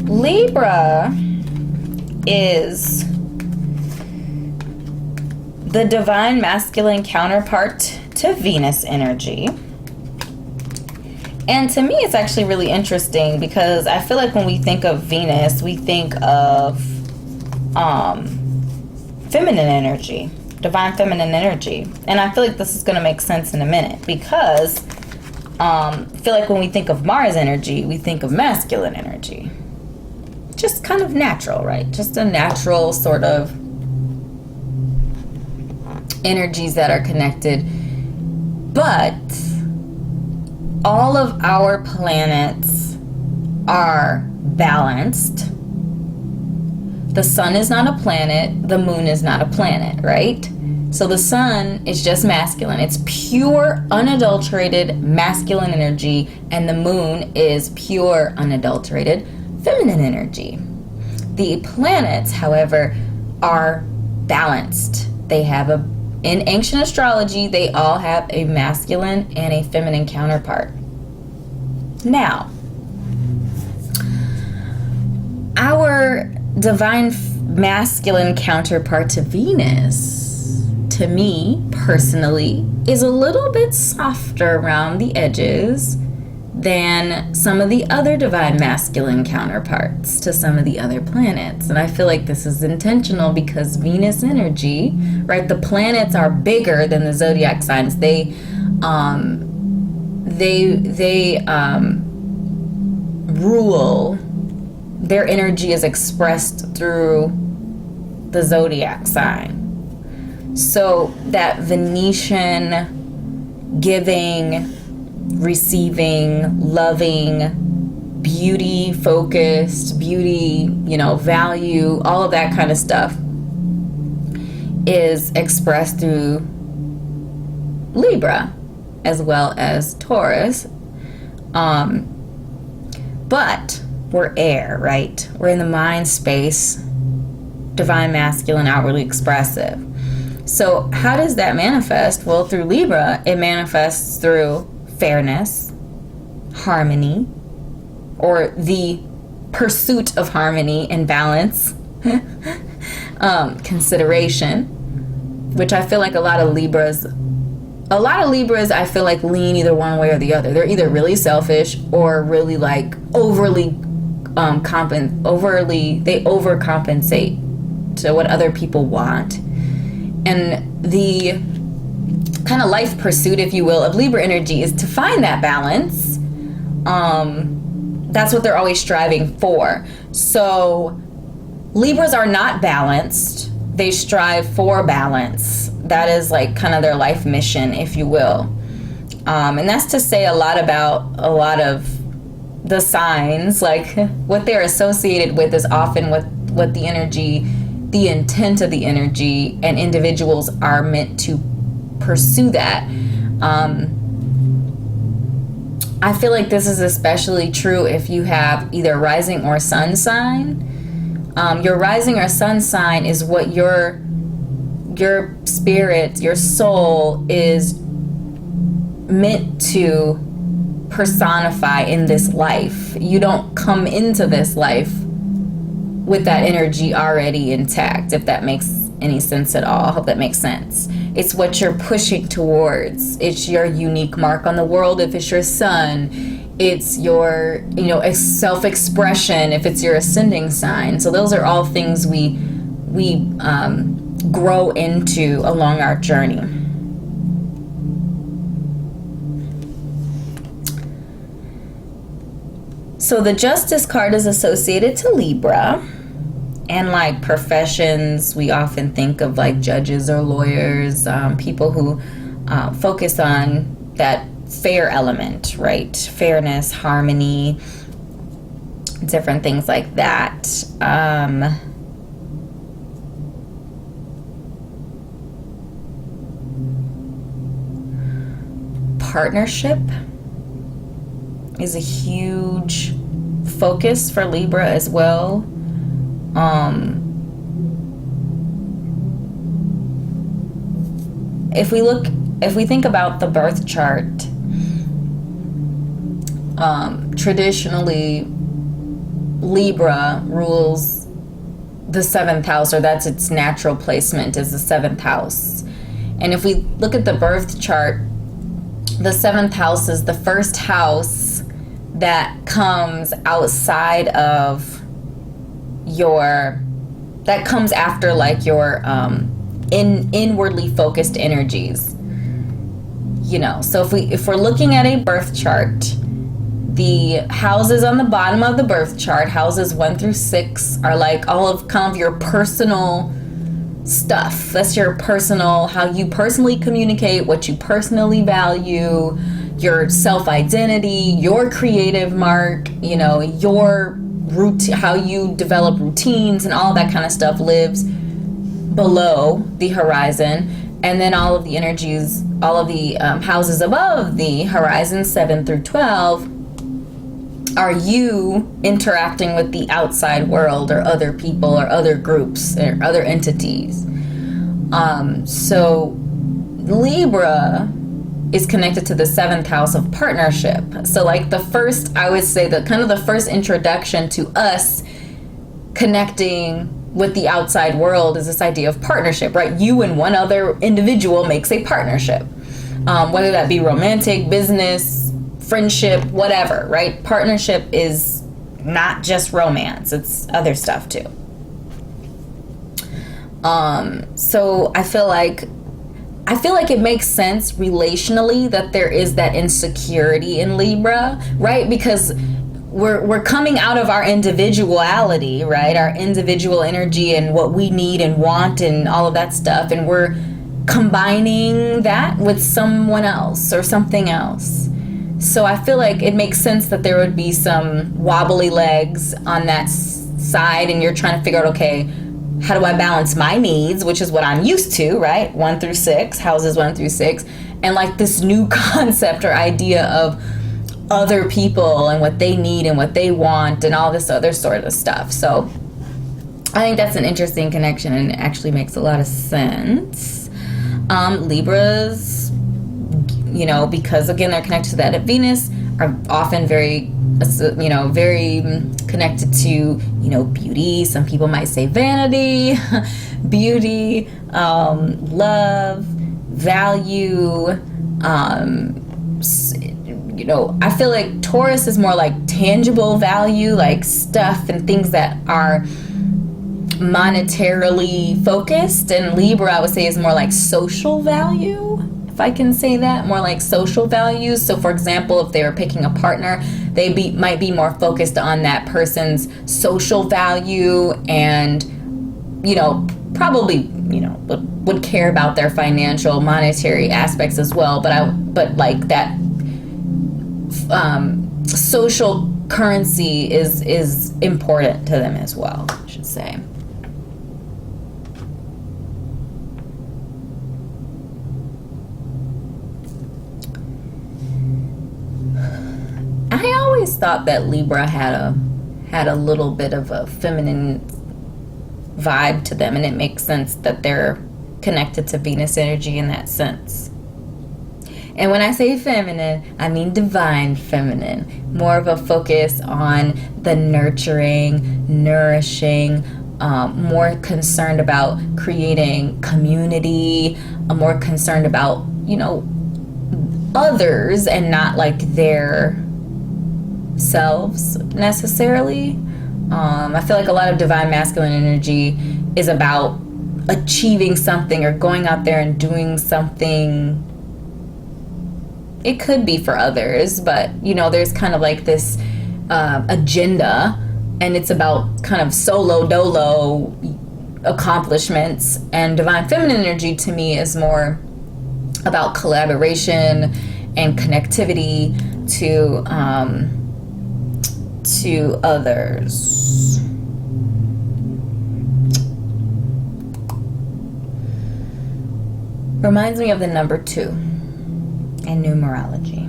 Libra is the divine masculine counterpart to Venus energy. And to me, it's actually really interesting because I feel like when we think of Venus, we think of feminine energy, divine feminine energy. And I feel like this is going to make sense in a minute because I feel like when we think of Mars energy, we think of masculine energy. Just kind of natural, right? Just a natural sort of energies that are connected. But all of our planets are balanced. The sun is not a planet, the moon is not a planet, right? So the sun is just masculine. It's pure, unadulterated masculine energy, and the moon is pure, unadulterated feminine energy. The planets, however, are balanced. They have in ancient astrology, they all have a masculine and a feminine counterpart. Now, our divine masculine counterpart to Venus, to me personally, is a little bit softer around the edges than some of the other divine masculine counterparts to some of the other planets. And I feel like this is intentional because Venus energy, right, the planets are bigger than the zodiac signs. They rule. Their energy is expressed through the zodiac sign. So that Venetian giving, receiving, loving, beauty focused, beauty, value, all of that kind of stuff is expressed through Libra as well as Taurus. But we're air, right? We're in the mind space, divine masculine, outwardly expressive. So how does that manifest? Well, through Libra, it manifests through fairness, harmony, or the pursuit of harmony and balance, consideration, which I feel like a lot of Libras I feel like lean either one way or the other. They're either really selfish or really like overly they overcompensate to what other people want. And the kind of life pursuit, if you will, of Libra energy is to find that balance. That's what they're always striving for. So Libras are not balanced. They strive for balance. That is like kind of their life mission, if you will. And that's to say a lot about a lot of the signs, like what they're associated with is often what the energy, the intent of the energy, and individuals are meant to pursue that. I feel like this is especially true if you have either rising or sun sign. Your rising or sun sign is what your spirit, your soul is meant to personify in this life. You don't come into this life with that energy already intact, if that makes any sense at all. I hope that makes sense. It's what you're pushing towards. It's your unique mark on the world if it's your sun. It's your, self-expression if it's your ascending sign. So those are all things we grow into along our journey. So the Justice card is associated to Libra. And like professions, we often think of like judges or lawyers, people who focus on that fair element, right? Fairness, harmony, different things like that. Partnership is a huge focus for Libra as well. If we think about the birth chart, traditionally Libra rules the 7th house, or that's its natural placement, is the 7th house. And if we look at the birth chart, the 7th house is the first house that comes outside of that comes after like your inwardly focused energies. You know, so if we're looking at a birth chart, the houses on the bottom of the birth chart, houses 1 through 6, are like all of kind of your personal stuff. That's your personal, how you personally communicate, what you personally value, your self-identity, your creative mark, you know, your routine, how you develop routines and all that kind of stuff lives below the horizon. And then all of the energies, all of the houses above the horizon, 7 through 12, are you interacting with the outside world or other people or other groups or other entities. So Libra is connected to the 7th house of partnership. So like the first, I would say the kind of the first introduction to us connecting with the outside world is this idea of partnership, right? You and one other individual makes a partnership, whether that be romantic, business, friendship, whatever, right? Partnership is not just romance, it's other stuff too. So I feel like it makes sense relationally that there is that insecurity in Libra, right? Because we're coming out of our individuality, right? Our individual energy and what we need and want and all of that stuff, and we're combining that with someone else or something else. So I feel like it makes sense that there would be some wobbly legs on that side, and you're trying to figure out, okay, how do I balance my needs, which is what I'm used to, right? 1 through 6, houses 1 through 6, and like this new concept or idea of other people and what they need and what they want and all this other sort of stuff. So I think that's an interesting connection, and it actually makes a lot of sense. Libras, you know, because again they're connected to that at Venus, are often very, you know, very connected to, you know, beauty. Some people might say vanity, beauty, love, value. You know, I feel like Taurus is more like tangible value, like stuff and things that are monetarily focused, and Libra I would say is more like social value, if I can say that, more like social values. So for example, if they were picking a partner, they might be more focused on that person's social value, and you know, probably, you know, would care about their financial monetary aspects as well, but like that social currency is important to them as well, I should say. I always thought that Libra had a little bit of a feminine vibe to them, and it makes sense that they're connected to Venus energy in that sense. And when I say feminine, I mean divine feminine, more of a focus on the nurturing, nourishing, more concerned about creating community, more concerned about, you know, others and not like their selves necessarily. I feel like a lot of divine masculine energy is about achieving something or going out there and doing something. It could be for others, but you know, there's kind of like this agenda, and it's about kind of solo dolo accomplishments. And divine feminine energy to me is more about collaboration and connectivity to others. Reminds me of the number 2 in numerology.